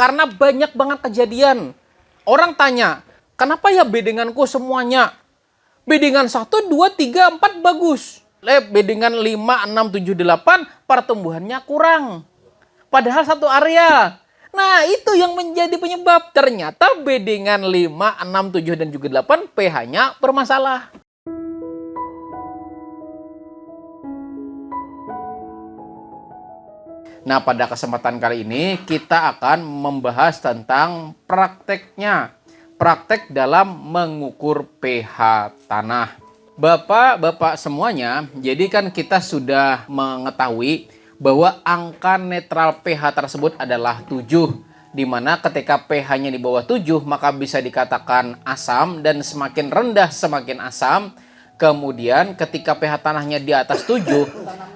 Karena banyak banget kejadian. Orang tanya, kenapa ya bedenganku semuanya? Bedengan 1, 2, 3, 4 bagus. Bedengan 5, 6, 7, 8 pertumbuhannya kurang. Padahal satu area. Nah, itu yang menjadi penyebab. Ternyata bedengan 5, 6, 7, dan juga 8 pH-nya bermasalah. Nah, pada kesempatan kali ini kita akan membahas tentang prakteknya. Praktek dalam mengukur pH tanah. Bapak-bapak semuanya, jadi kan kita sudah mengetahui bahwa angka netral pH tersebut adalah 7, di mana ketika pH-nya di bawah 7 maka bisa dikatakan asam, dan semakin rendah semakin asam. Kemudian ketika pH tanahnya di atas 7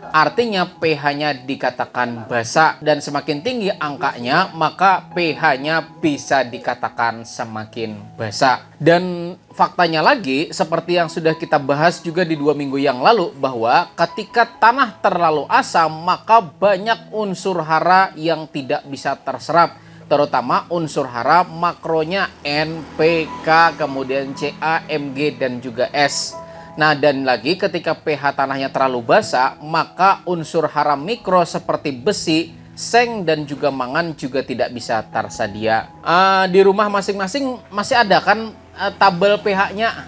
artinya pH-nya dikatakan basa, dan semakin tinggi angkanya maka pH-nya bisa dikatakan semakin basa. Dan faktanya lagi, seperti yang sudah kita bahas juga di 2 minggu yang lalu, bahwa ketika tanah terlalu asam maka banyak unsur hara yang tidak bisa terserap, terutama unsur hara makronya N, P, K, kemudian Ca, Mg, dan juga S. Nah, dan lagi ketika pH tanahnya terlalu basa, maka unsur hara mikro seperti besi, seng, dan juga mangan juga tidak bisa tersedia. Di rumah masing-masing masih ada kan tabel pH-nya?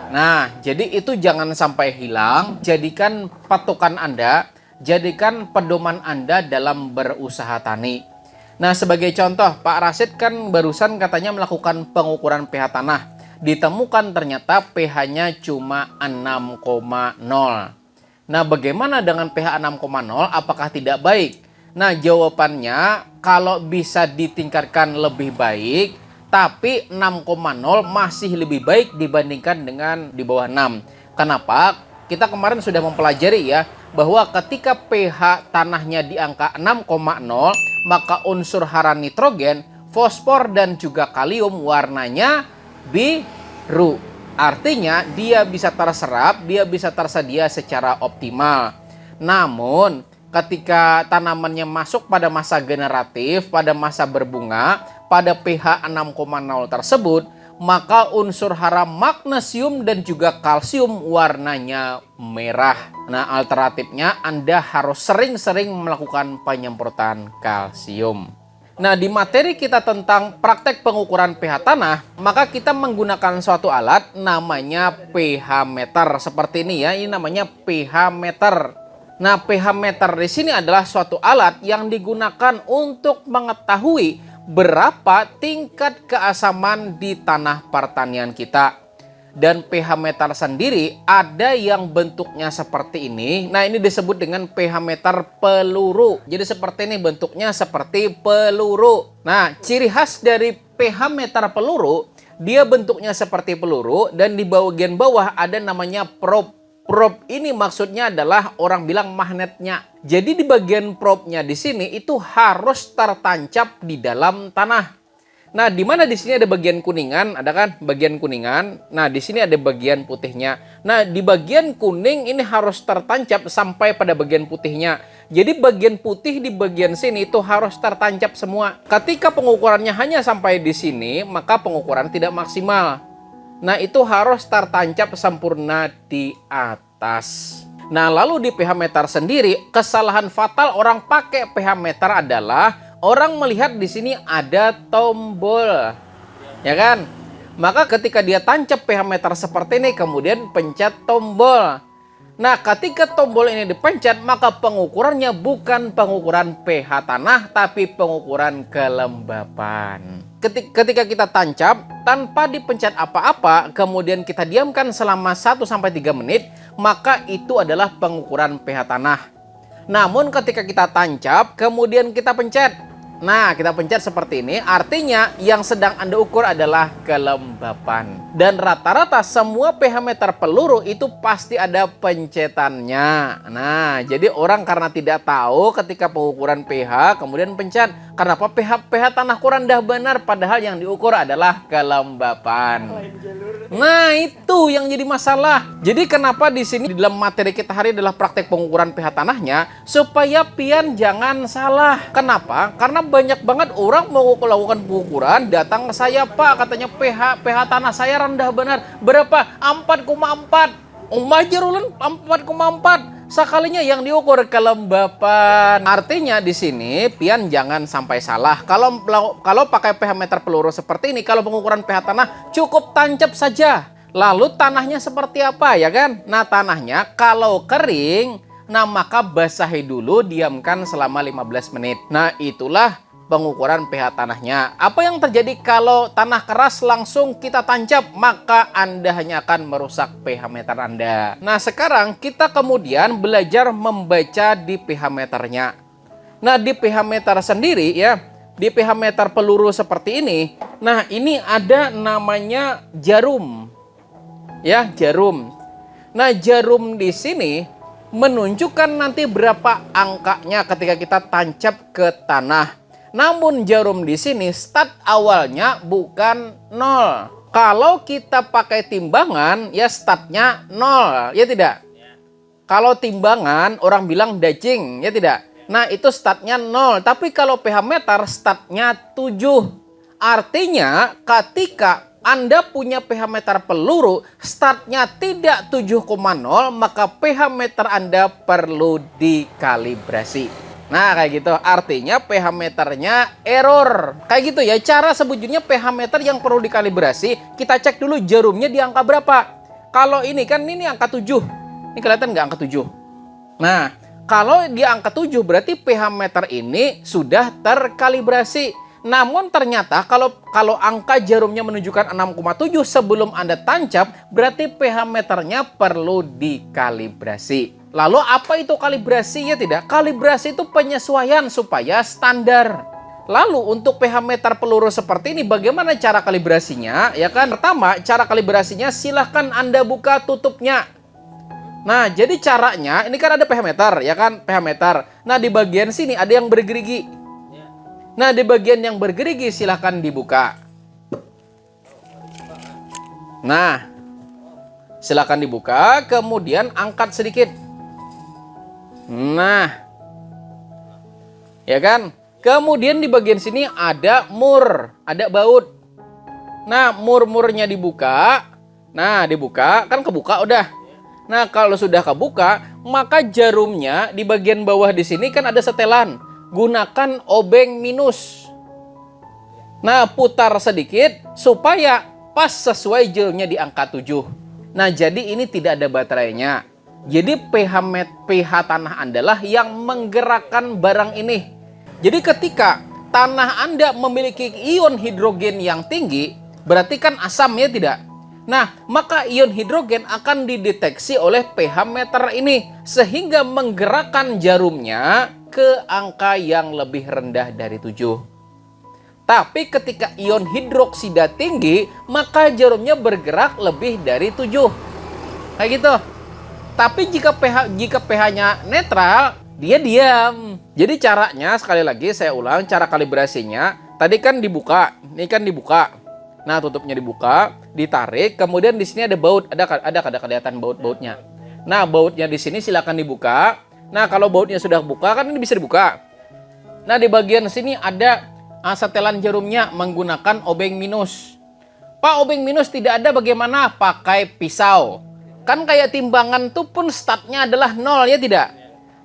Nah, jadi itu jangan sampai hilang. Jadikan patokan Anda, jadikan pedoman Anda dalam berusaha tani. Nah, sebagai contoh, Pak Rasid kan barusan katanya melakukan pengukuran pH tanah. Ditemukan ternyata pH-nya cuma 6,0. Nah, bagaimana dengan pH 6,0? Apakah tidak baik? Nah, jawabannya kalau bisa ditingkatkan lebih baik, tapi 6,0 masih lebih baik dibandingkan dengan di bawah 6. Kenapa? Kita kemarin sudah mempelajari ya, bahwa ketika pH tanahnya di angka 6,0, maka unsur hara nitrogen, fosfor, dan juga kalium warnanya biru. Artinya dia bisa terserap, dia bisa tersedia secara optimal. Namun ketika tanamannya masuk pada masa generatif, pada masa berbunga, pada pH 6,0 tersebut, maka unsur hara magnesium dan juga kalsium warnanya merah. Nah, alternatifnya Anda harus sering-sering melakukan penyemprotan kalsium. Nah, di materi kita tentang praktek pengukuran pH tanah, maka kita menggunakan suatu alat namanya pH meter. Seperti ini ya, ini namanya pH meter. Nah, pH meter di sini adalah suatu alat yang digunakan untuk mengetahui berapa tingkat keasaman di tanah pertanian kita. Dan pH meter sendiri ada yang bentuknya seperti ini. Nah, ini disebut dengan pH meter peluru. Jadi seperti ini bentuknya, seperti peluru. Nah, ciri khas dari pH meter peluru, dia bentuknya seperti peluru, dan di bagian bawah ada namanya probe. Probe ini maksudnya adalah orang bilang magnetnya. Jadi di bagian probe-nya di sini itu harus tertancap di dalam tanah. Nah, di mana di sini ada bagian kuningan, ada kan bagian kuningan. Nah, di sini ada bagian putihnya. Nah, di bagian kuning ini harus tertancap sampai pada bagian putihnya. Jadi bagian putih di bagian sini itu harus tertancap semua. Ketika pengukurannya hanya sampai di sini, maka pengukuran tidak maksimal. Nah, itu harus tertancap sempurna di atas. Nah, lalu di pH meter sendiri, kesalahan fatal orang pakai pH meter adalah orang melihat di sini ada tombol, ya kan? Maka ketika dia tancap pH meter seperti ini, kemudian pencet tombol. Nah, ketika tombol ini dipencet, maka pengukurannya bukan pengukuran pH tanah, tapi pengukuran kelembapan. Ketika kita tancap, tanpa dipencet apa-apa, kemudian kita diamkan selama 1-3 menit, maka itu adalah pengukuran pH tanah. Namun ketika kita tancap, kemudian kita pencet. Nah, kita pencet seperti ini, artinya yang sedang Anda ukur adalah kelembapan. Dan rata-rata semua pH meter peluru itu pasti ada pencetannya. Nah, jadi orang karena tidak tahu ketika pengukuran pH, kemudian pencet. Kenapa pH tanahku rendah benar, padahal yang diukur adalah kelembapan. Nah, itu yang jadi masalah. Jadi kenapa di sini di dalam materi kita hari adalah praktek pengukuran pH tanahnya, supaya pian jangan salah. Kenapa? Karena banyak banget orang mau melakukan pengukuran, datang ke saya, Pak, katanya pH tanah saya rendah benar. Berapa? 4,4. Majer ulen 4,4. Sekalinya yang diukur kelembapan. Artinya di sini pian jangan sampai salah. Kalau pakai pH meter peluru seperti ini, kalau pengukuran pH tanah cukup tancap saja. Lalu tanahnya seperti apa ya kan? Nah, tanahnya kalau kering, nah maka basahi dulu, diamkan selama 15 menit. Nah, itulah pengukuran pH tanahnya. Apa yang terjadi kalau tanah keras langsung kita tancap? Maka Anda hanya akan merusak pH meter Anda. Nah, sekarang kita kemudian belajar membaca di pH meternya. Nah, di pH meter sendiri ya, di pH meter peluru seperti ini. Nah, ini ada namanya jarum. Ya, jarum. Nah, jarum di sini menunjukkan nanti berapa angkanya ketika kita tancap ke tanah. Namun jarum di sini start awalnya bukan 0. Kalau kita pakai timbangan ya startnya 0, ya tidak? Kalau timbangan orang bilang dacing, ya tidak? Nah, itu startnya 0. Tapi kalau pH meter startnya 7. Artinya ketika Anda punya pH meter peluru startnya tidak 7,0, maka pH meter Anda perlu dikalibrasi. Nah, kayak gitu. Artinya pH meternya error. Kayak gitu ya. Cara sebetulnya pH meter yang perlu dikalibrasi, kita cek dulu jarumnya di angka berapa. Kalau ini kan ini angka 7. Ini kelihatan nggak angka 7? Nah, kalau di angka 7 berarti pH meter ini sudah terkalibrasi. Namun ternyata kalau angka jarumnya menunjukkan 6,7 sebelum Anda tancap, berarti pH meternya perlu dikalibrasi. Lalu apa itu kalibrasi? Ya tidak, kalibrasi itu penyesuaian supaya standar. Lalu untuk pH meter peluru seperti ini bagaimana cara kalibrasinya? Ya kan, pertama cara kalibrasinya silahkan Anda buka tutupnya. Nah, jadi caranya ini kan ada pH meter, ya kan, pH meter. Nah, di bagian sini ada yang bergerigi. Nah, di bagian yang bergerigi silahkan dibuka. Nah, silahkan dibuka, kemudian angkat sedikit. Nah, ya kan? Kemudian di bagian sini ada mur, ada baut. Nah, mur-murnya dibuka. Nah, dibuka, kan kebuka udah. Nah, kalau sudah kebuka, maka jarumnya di bagian bawah di sini kan ada setelan. Gunakan obeng minus. Nah, putar sedikit supaya pas sesuai jarumnya di angka 7. Nah, jadi ini tidak ada baterainya. Jadi pH tanah Anda lah yang menggerakkan barang ini. Jadi ketika tanah Anda memiliki ion hidrogen yang tinggi, berarti kan asam, ya tidak? Nah, maka ion hidrogen akan dideteksi oleh pH meter ini sehingga menggerakkan jarumnya ke angka yang lebih rendah dari 7. Tapi ketika ion hidroksida tinggi, maka jarumnya bergerak lebih dari 7. Kayak gitu. Tapi jika pH-nya netral, dia diam. Jadi caranya, sekali lagi saya ulang, cara kalibrasinya, tadi kan dibuka, ini kan dibuka. Nah, tutupnya dibuka, ditarik, kemudian di sini ada baut, ada kelihatan baut-bautnya. Nah, bautnya di sini silakan dibuka. Nah, kalau bautnya sudah buka, kan ini bisa dibuka. Nah, di bagian sini ada setelan jarumnya menggunakan obeng minus. Pak, obeng minus tidak ada, bagaimana? Pakai pisau. Kan kayak timbangan itu pun startnya adalah 0, ya tidak?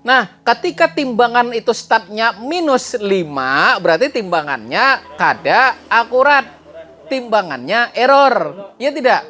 Nah, ketika timbangan itu startnya minus 5, berarti timbangannya kada akurat. Timbangannya error, ya tidak?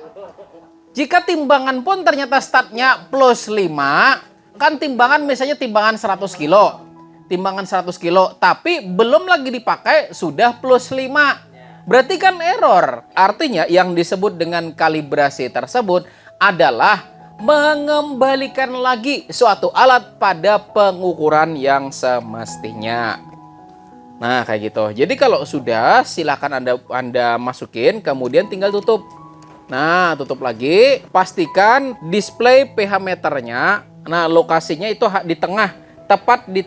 Jika timbangan pun ternyata startnya plus 5, kan timbangan misalnya timbangan 100 kilo. Timbangan 100 kilo, tapi belum lagi dipakai, sudah plus 5. Berarti kan error. Artinya yang disebut dengan kalibrasi tersebut adalah mengembalikan lagi suatu alat pada pengukuran yang semestinya. Nah, kayak gitu. Jadi kalau sudah, silakan Anda masukin, kemudian tinggal tutup. Nah, tutup lagi. Pastikan display pH meternya. Nah, lokasinya itu di tengah, tepat di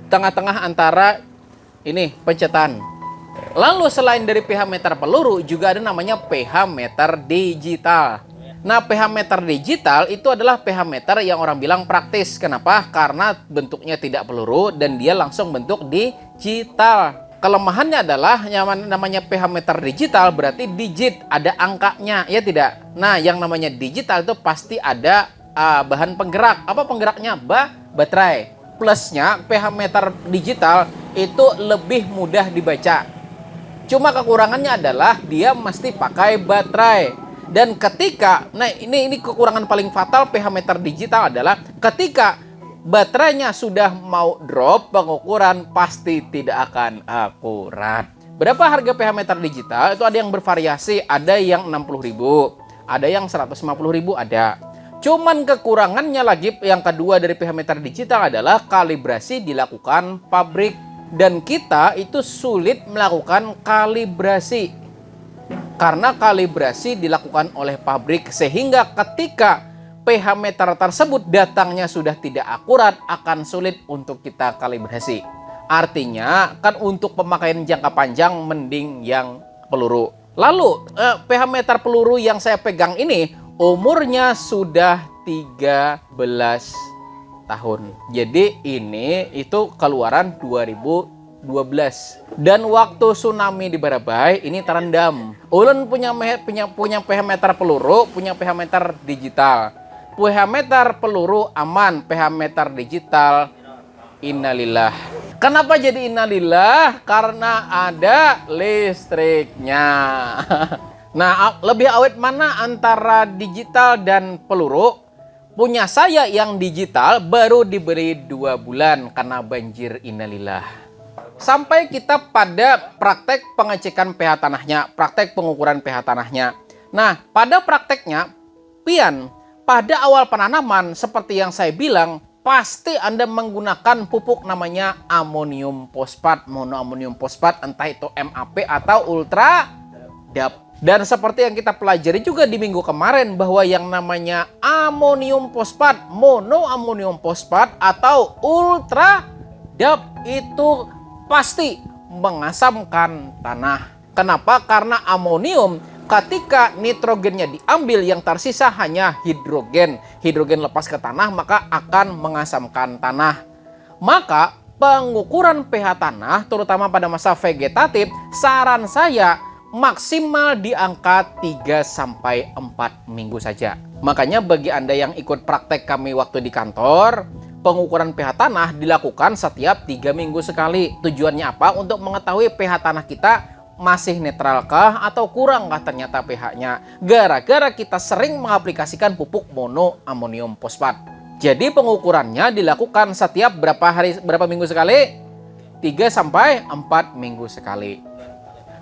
tengah-tengah antara ini pencetan. Lalu selain dari pH meter peluru juga ada namanya pH meter digital. Nah, pH meter digital itu adalah pH meter yang orang bilang praktis. Kenapa? Karena bentuknya tidak peluru dan dia langsung bentuk digital. Kelemahannya adalah yang namanya pH meter digital berarti digit, ada angkanya, ya tidak? Nah, yang namanya digital itu pasti ada bahan penggerak. Apa penggeraknya? Baterai. Plusnya pH meter digital itu lebih mudah dibaca. Cuma kekurangannya adalah dia mesti pakai baterai. Dan ketika, nah ini kekurangan paling fatal pH meter digital adalah ketika baterainya sudah mau drop, pengukuran pasti tidak akan akurat. Berapa harga pH meter digital? Itu ada yang bervariasi, ada yang 60.000, ada yang 150.000 ada. Cuman kekurangannya lagi yang kedua dari pH meter digital adalah kalibrasi dilakukan pabrik. Dan kita itu sulit melakukan kalibrasi karena kalibrasi dilakukan oleh pabrik, sehingga ketika pH meter tersebut datangnya sudah tidak akurat, akan sulit untuk kita kalibrasi. Artinya kan untuk pemakaian jangka panjang mending yang peluru. Lalu pH meter peluru yang saya pegang ini umurnya sudah 13 tahun. Jadi ini itu keluaran 2012. Dan waktu tsunami di Barabai ini terendam. Ulun punya pH meter peluru, punya pH meter digital. pH meter peluru aman, pH meter digital innalillah. Kenapa jadi innalillah? Karena ada listriknya. Nah, lebih awet mana antara digital dan peluru? Punya saya yang digital baru diberi 2 bulan karena banjir, innalillah. Sampai kita pada praktek pengecekan pH tanahnya, praktek pengukuran pH tanahnya. Nah, pada prakteknya, pian, pada awal penanaman seperti yang saya bilang, pasti Anda menggunakan pupuk namanya amonium fosfat, monoamonium fosfat, entah itu MAP atau Ultra DAP. Dan seperti yang kita pelajari juga di minggu kemarin bahwa yang namanya amonium fosfat, monoamonium fosfat atau Ultra DAP itu pasti mengasamkan tanah. Kenapa? Karena amonium ketika nitrogennya diambil yang tersisa hanya hidrogen. Hidrogen lepas ke tanah maka akan mengasamkan tanah. Maka pengukuran pH tanah terutama pada masa vegetatif saran saya maksimal di angka 3-4 minggu saja. Makanya bagi Anda yang ikut praktek kami waktu di kantor, pengukuran pH tanah dilakukan setiap 3 minggu sekali. Tujuannya apa? Untuk mengetahui pH tanah kita masih netralkah atau kurangkah ternyata pH-nya. Gara-gara kita sering mengaplikasikan pupuk monoamonium fosfat. Jadi pengukurannya dilakukan setiap berapa minggu sekali? 3-4 minggu sekali.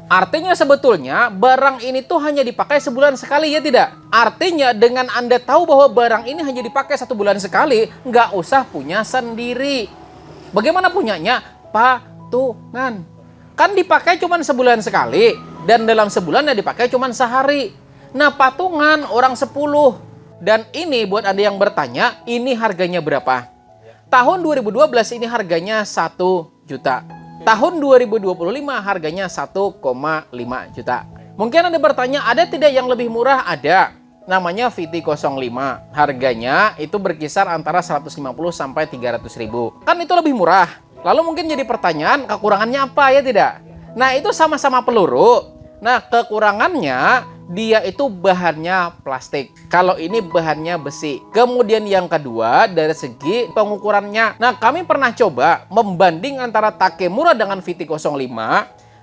Artinya sebetulnya barang ini tuh hanya dipakai sebulan sekali, ya tidak? Artinya dengan Anda tahu bahwa barang ini hanya dipakai 1 bulan sekali, nggak usah punya sendiri. Bagaimana punyanya? Patungan. Kan dipakai cuma sebulan sekali, dan dalam sebulan ya dipakai cuma sehari. Nah, patungan orang 10. Dan ini buat Anda yang bertanya, ini harganya berapa? Tahun 2012 ini harganya 1 juta. Tahun 2025 harganya 1,5 juta. Mungkin Anda bertanya, ada tidak yang lebih murah? Ada. Namanya VT05. Harganya itu berkisar antara 150 sampai 300 ribu. Kan itu lebih murah. Lalu mungkin jadi pertanyaan, kekurangannya apa, ya tidak? Nah, itu sama-sama peluru. Nah, kekurangannya dia itu bahannya plastik. Kalau ini bahannya besi. Kemudian yang kedua dari segi pengukurannya. Nah, kami pernah coba membanding antara Takemura dengan VT05.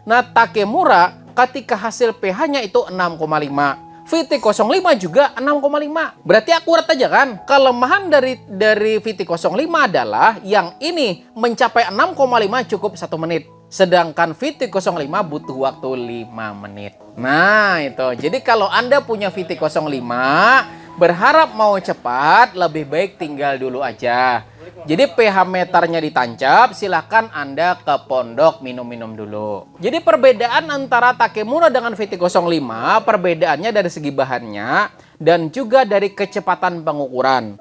Nah, Takemura ketika hasil pH-nya itu 6,5. VT05 juga 6,5. Berarti akurat aja kan? Kelemahan dari VT05 adalah yang ini mencapai 6,5 cukup 1 menit. Sedangkan VT05 butuh waktu 5 menit. Nah, itu. Jadi kalau Anda punya VT05, berharap mau cepat, lebih baik tinggal dulu aja. Jadi pH meternya ditancap, silakan Anda ke pondok minum-minum dulu. Jadi perbedaan antara Takemura dengan VT05, perbedaannya dari segi bahannya dan juga dari kecepatan pengukuran.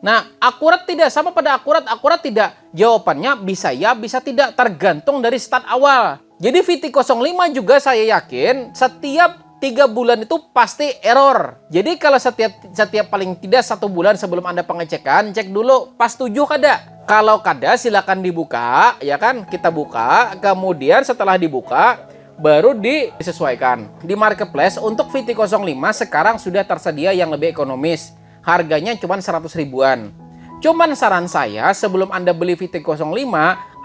Nah, akurat tidak sama pada akurat tidak. Jawabannya bisa ya, bisa tidak, tergantung dari start awal. Jadi VT05 juga saya yakin setiap 3 bulan itu pasti error. Jadi kalau setiap paling tidak 1 bulan sebelum Anda pengecekan, cek dulu pas 7 kada. Kalau kada silakan dibuka, ya kan? Kita buka, kemudian setelah dibuka baru disesuaikan. Di marketplace untuk VT05 sekarang sudah tersedia yang lebih ekonomis. Harganya cuma 100 ribuan. Cuman saran saya sebelum Anda beli VT05,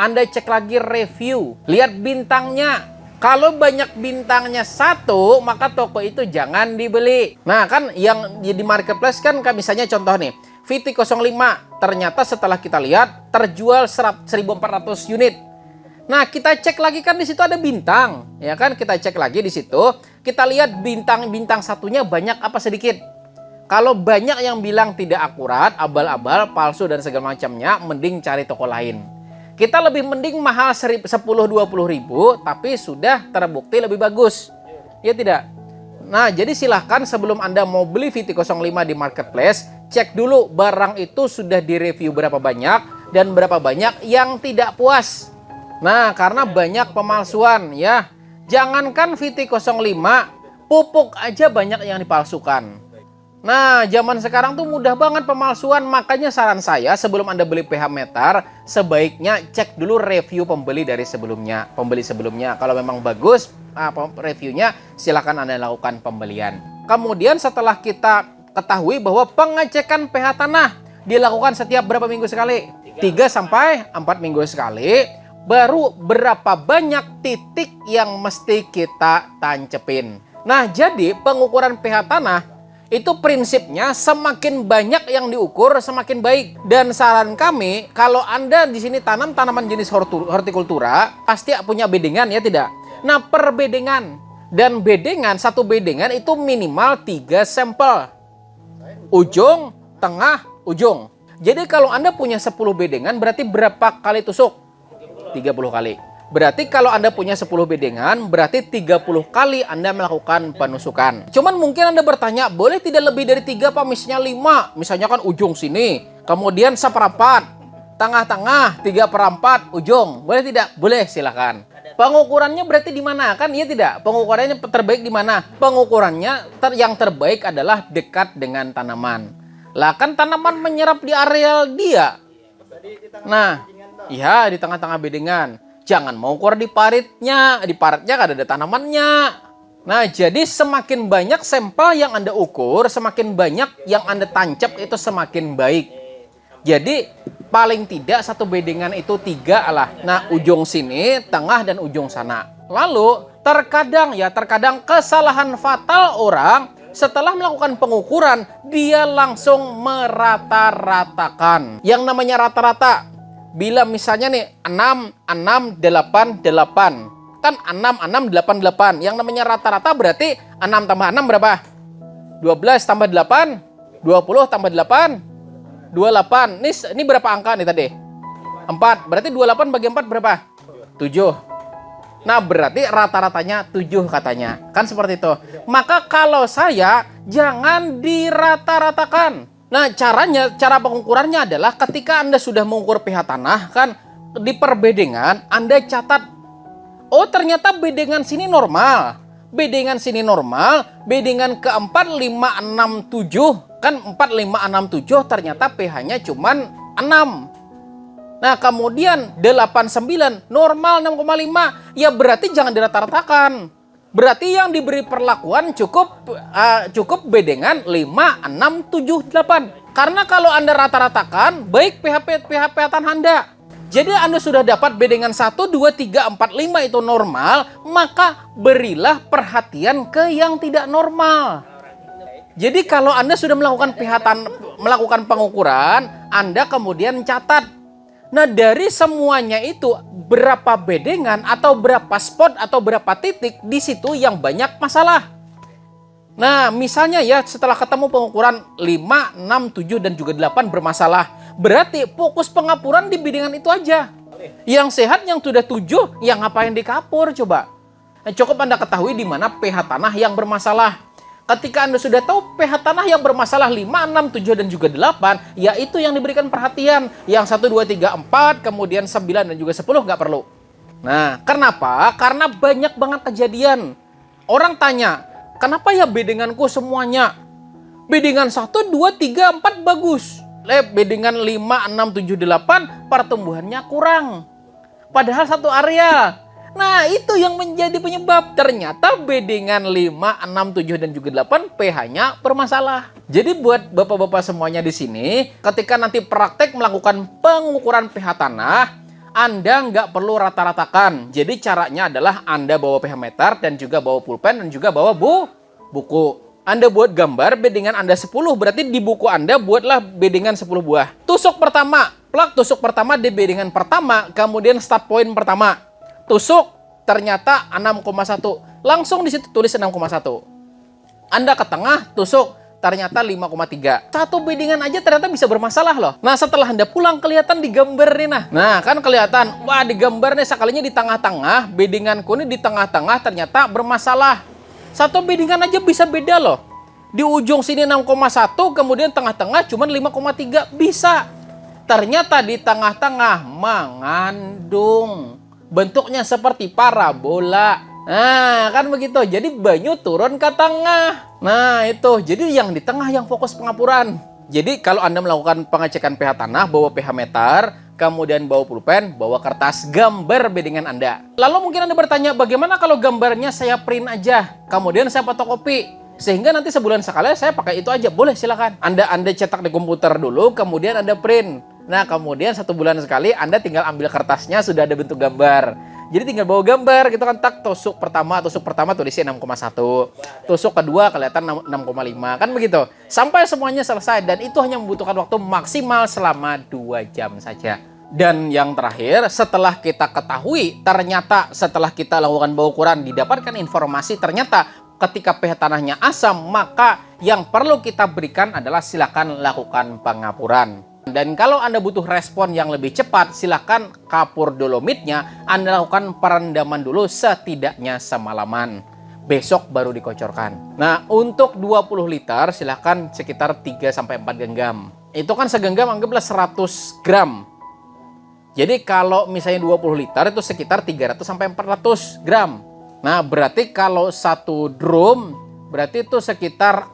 Anda cek lagi review. Lihat bintangnya. Kalau banyak bintangnya 1, maka toko itu jangan dibeli. Nah kan yang di marketplace kan misalnya contoh nih, VT05 ternyata setelah kita lihat terjual 1.400 unit. Nah kita cek lagi kan di situ ada bintang, ya kan? Kita cek lagi di situ, kita lihat bintang satunya banyak apa sedikit. Kalau banyak yang bilang tidak akurat, abal-abal, palsu dan segala macamnya, mending cari toko lain. Kita lebih mending mahal 10-20 ribu, tapi sudah terbukti lebih bagus. Ya tidak? Nah, jadi silahkan sebelum Anda mau beli VT05 di marketplace, cek dulu barang itu sudah direview berapa banyak dan berapa banyak yang tidak puas. Nah, karena banyak pemalsuan ya. Jangankan VT05, pupuk aja banyak yang dipalsukan. Nah, zaman sekarang tuh mudah banget pemalsuan. Makanya saran saya sebelum Anda beli pH meter, sebaiknya cek dulu review pembeli dari sebelumnya. Pembeli sebelumnya. Kalau memang bagus reviewnya, silakan Anda lakukan pembelian. Kemudian setelah kita ketahui bahwa pengecekan pH tanah dilakukan setiap berapa minggu sekali? 3-4 minggu sekali. Baru berapa banyak titik yang mesti kita tancepin. Nah, jadi pengukuran pH tanah itu prinsipnya semakin banyak yang diukur semakin baik. Dan saran kami, kalau Anda di sini tanam tanaman jenis hortikultura, pasti punya bedengan ya tidak? Nah, per bedengan dan bedengan, satu bedengan itu minimal 3 sampel. Ujung, tengah, ujung. Jadi kalau Anda punya 10 bedengan berarti berapa kali tusuk? 30 kali. Berarti kalau Anda punya 10 bedengan, berarti 30 kali Anda melakukan penusukan. Cuman mungkin Anda bertanya, boleh tidak lebih dari 3 Pak? Misalnya 5. Misalnya kan ujung sini, kemudian 1/4, tengah-tengah, 3/4, ujung. Boleh tidak? Boleh, silakan. Pengukurannya berarti di mana? Kan iya tidak? Pengukurannya terbaik di mana? Pengukurannya yang terbaik adalah dekat dengan tanaman. Lah kan tanaman menyerap di areal dia. Nah, iya di tengah-tengah bedengan. Jangan mau ukur di paritnya kan ada tanamannya. Nah, jadi semakin banyak sampel yang Anda ukur, semakin banyak yang Anda tancap itu semakin baik. Jadi, paling tidak satu bedengan itu 3 lah. Nah, ujung sini, tengah dan ujung sana. Lalu, terkadang kesalahan fatal orang setelah melakukan pengukuran, dia langsung merata-ratakan. Yang namanya rata-rata, bila misalnya nih 6, 8, 8. Kan 6, 8, 8. Yang namanya rata-rata berarti 6 tambah 6 berapa? 12 tambah 8. 20 tambah 8. 28. Ini berapa angka nih tadi? 4. Berarti 28 bagi 4 berapa? 7. Nah berarti rata-ratanya 7 katanya. Kan seperti itu. Maka kalau saya jangan dirata-ratakan. Nah, cara pengukurannya adalah ketika Anda sudah mengukur pH tanah, kan di perbedengan Anda catat, oh ternyata bedengan sini normal, bedengan sini normal, bedengan ke-4, 5, 6, 7, kan 4, 5, 6, 7 ternyata pH-nya cuman 6. Nah, kemudian 8, 9, normal 6,5, ya berarti jangan dirata-ratakan. Berarti yang diberi perlakuan cukup bedengan 5, 6, 7, 8. Karena kalau Anda rata-ratakan, baik pH tanah Anda. Jadi Anda sudah dapat bedengan 1, 2, 3, 4, 5 itu normal, maka berilah perhatian ke yang tidak normal. Jadi kalau Anda sudah melakukan pengukuran, Anda kemudian catat. Nah, dari semuanya itu berapa bedengan atau berapa spot atau berapa titik di situ yang banyak masalah. Nah, misalnya ya setelah ketemu pengukuran 5, 6, 7 dan juga 8 bermasalah. Berarti fokus pengapuran di bedengan itu aja. Yang sehat yang sudah 7, yang ngapain dikapur coba? Nah, cukup Anda ketahui di mana pH tanah yang bermasalah. Ketika Anda sudah tahu pH tanah yang bermasalah 5, 6, 7, dan juga 8, ya itu yang diberikan perhatian. Yang 1, 2, 3, 4, kemudian 9 dan juga 10 nggak perlu. Nah, kenapa? Karena banyak banget kejadian. Orang tanya, Kenapa ya bedenganku semuanya? Bedengan 1, 2, 3, 4 bagus. Bedengan 5, 6, 7, 8 pertumbuhannya kurang. Padahal satu area. Nah, itu yang menjadi penyebab. Ternyata bedengan 5, 6, 7, dan juga 8 pH-nya bermasalah. Jadi buat bapak-bapak semuanya di sini, ketika nanti praktek melakukan pengukuran pH tanah, Anda nggak perlu rata-ratakan. Jadi caranya adalah Anda bawa pH meter dan juga bawa pulpen dan juga bawa buku. Anda buat gambar bedengan Anda 10, berarti di buku Anda buatlah bedengan 10 buah. Tusuk pertama, plak tusuk pertama di bedengan pertama, kemudian start point pertama. Tusuk ternyata 6,1. Langsung di situ tulis 6,1. Anda ke tengah, tusuk ternyata 5,3. Satu bedengan aja ternyata bisa bermasalah loh. Nah, setelah Anda pulang kelihatan di gambar nih nah. Nah, kan kelihatan. Wah, di gambar nih sekalinya di tengah-tengah, bedenganku ini di tengah-tengah ternyata bermasalah. Satu bedengan aja bisa beda loh. Di ujung sini 6,1, kemudian tengah-tengah cuma 5,3. Bisa. Ternyata di tengah-tengah mengandung. Bentuknya seperti parabola. Nah, kan begitu. Jadi banyu turun ke tengah. Nah, itu. Jadi yang di tengah yang fokus pengapuran. Jadi kalau Anda melakukan pengecekan pH tanah, bawa pH meter, kemudian bawa pulpen, bawa kertas gambar bedengan Anda. Lalu mungkin Anda bertanya, bagaimana kalau gambarnya saya print aja, kemudian saya fotokopi, sehingga nanti sebulan sekali saya pakai itu aja? Boleh, silakan. Anda cetak di komputer dulu, kemudian Anda print. Nah, kemudian 1 bulan sekali Anda tinggal ambil kertasnya, sudah ada bentuk gambar. Jadi tinggal bawa gambar, gitu kan, tak, tusuk pertama tulisnya 6,1. Tusuk kedua kelihatan 6,5, kan begitu. Sampai semuanya selesai, dan itu hanya membutuhkan waktu maksimal selama 2 jam saja. Dan yang terakhir, setelah kita ketahui, ternyata setelah kita lakukan pengukuran, didapatkan informasi ternyata ketika pH tanahnya asam, maka yang perlu kita berikan adalah silakan lakukan pengapuran. Dan kalau Anda butuh respon yang lebih cepat, silakan kapur dolomitnya Anda lakukan perendaman dulu setidaknya semalaman. Besok baru dikocorkan. Nah, untuk 20 liter silakan sekitar 3-4 genggam. Itu kan segenggam anggaplah 100 gram. Jadi kalau misalnya 20 liter itu sekitar 300-400 gram. Nah, berarti kalau 1 drum berarti itu sekitar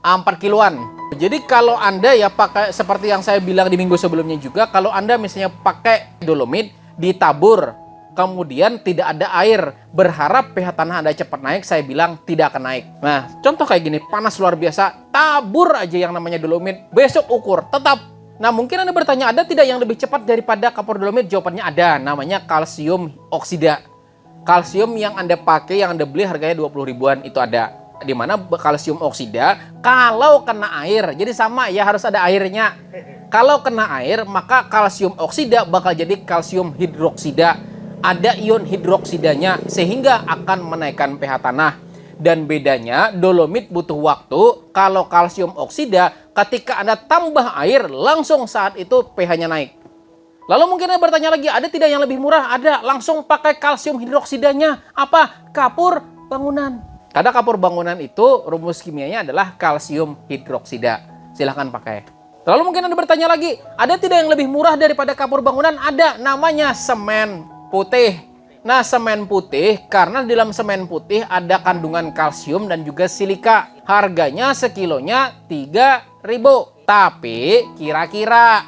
4 kiloan. Jadi kalau Anda ya pakai seperti yang saya bilang di minggu sebelumnya juga, kalau Anda misalnya pakai dolomit ditabur, kemudian tidak ada air, berharap pH tanah Anda cepat naik, saya bilang tidak akan naik. Nah, contoh kayak gini, panas luar biasa, tabur aja yang namanya dolomit, besok ukur, tetap. Nah, mungkin Anda bertanya, ada tidak yang lebih cepat daripada kapur dolomit? Jawabannya ada, namanya kalsium oksida. Kalsium yang Anda pakai, yang Anda beli harganya 20 ribuan, itu ada. Di mana kalsium oksida kalau kena air, jadi sama ya, harus ada airnya. Kalau kena air maka kalsium oksida bakal jadi kalsium hidroksida, ada ion hidroksidanya sehingga akan menaikkan pH tanah. Dan bedanya dolomit butuh waktu, kalau kalsium oksida ketika Anda tambah air langsung saat itu pH-nya naik. Lalu mungkin Anda bertanya lagi, ada tidak yang lebih murah? Ada, langsung pakai kalsium hidroksidanya. Apa? Kapur bangunan. Karena kapur bangunan itu rumus kimianya adalah kalsium hidroksida. Silahkan pakai. Lalu mungkin Anda bertanya lagi, ada tidak yang lebih murah daripada kapur bangunan? Ada, namanya semen putih. Nah, semen putih karena di dalam semen putih ada kandungan kalsium dan juga silika. Harganya sekilonya 3.000. Tapi kira-kira,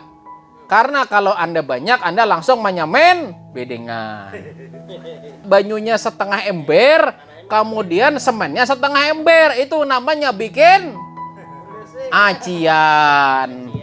karena kalau Anda banyak, Anda langsung menyamen bedengan. Banyunya setengah ember, kemudian semennya setengah ember, itu namanya bikin acian.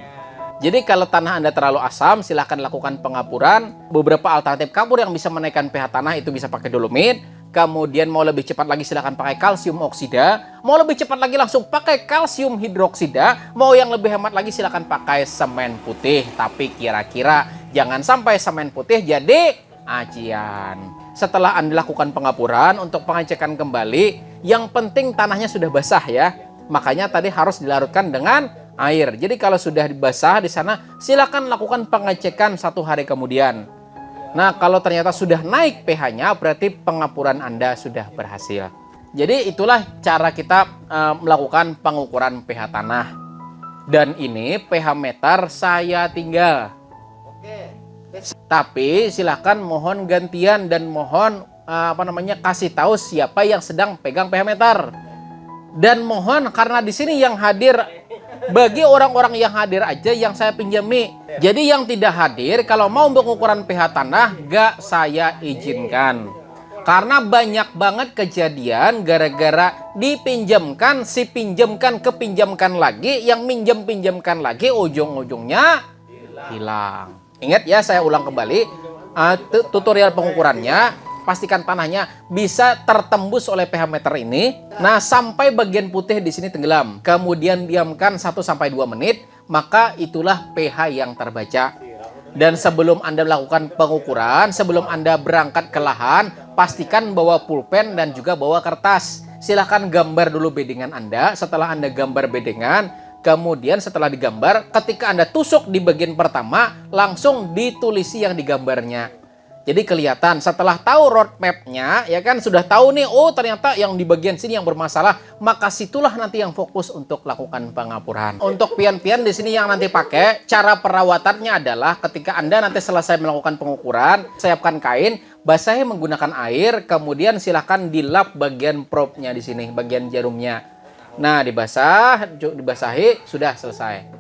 Jadi kalau tanah Anda terlalu asam, silahkan lakukan pengapuran. Beberapa alternatif kapur yang bisa menaikkan pH tanah itu bisa pakai dolomit. Kemudian mau lebih cepat lagi silahkan pakai kalsium oksida. Mau lebih cepat lagi langsung pakai kalsium hidroksida. Mau yang lebih hemat lagi silahkan pakai semen putih. Tapi kira-kira jangan sampai semen putih jadi acian. Setelah Anda lakukan pengapuran untuk pengecekan kembali, yang penting tanahnya sudah basah ya. Makanya tadi harus dilarutkan dengan air. Jadi kalau sudah basah di sana, silakan lakukan pengecekan 1 hari kemudian. Nah, kalau ternyata sudah naik pH-nya, berarti pengapuran Anda sudah berhasil. Jadi itulah cara kita melakukan pengukuran pH tanah. Dan ini pH meter saya tinggal. Tapi silakan mohon gantian dan mohon kasih tahu siapa yang sedang pegang pH meter. Dan mohon karena di sini yang hadir, bagi orang-orang yang hadir aja yang saya pinjami. Jadi yang tidak hadir kalau mau pengukuran pH tanah gak saya izinkan. Karena banyak banget kejadian gara-gara dipinjamkan, si pinjamkan kepinjamkan lagi, yang minjem pinjamkan lagi, ujung-ujungnya hilang. Ingat ya, saya ulang kembali, tutorial pengukurannya, pastikan tanahnya bisa tertembus oleh pH meter ini. Nah, sampai bagian putih di sini tenggelam. Kemudian diamkan 1-2 menit, maka itulah pH yang terbaca. Dan sebelum Anda melakukan pengukuran, sebelum Anda berangkat ke lahan, pastikan bawa pulpen dan juga bawa kertas. Silahkan gambar dulu bedengan Anda. Setelah Anda gambar bedengan, kemudian setelah digambar, ketika Anda tusuk di bagian pertama, langsung ditulisi yang digambarnya. Jadi kelihatan setelah tahu roadmap-nya, ya kan, sudah tahu nih, oh ternyata yang di bagian sini yang bermasalah, maka situlah nanti yang fokus untuk lakukan pengapuran. Untuk pian-pian di sini yang nanti pakai, cara perawatannya adalah ketika Anda nanti selesai melakukan pengukuran, siapkan kain, basahi menggunakan air, kemudian silahkan dilap bagian probe-nya di sini, bagian jarumnya. Nah, dibasahi, sudah selesai.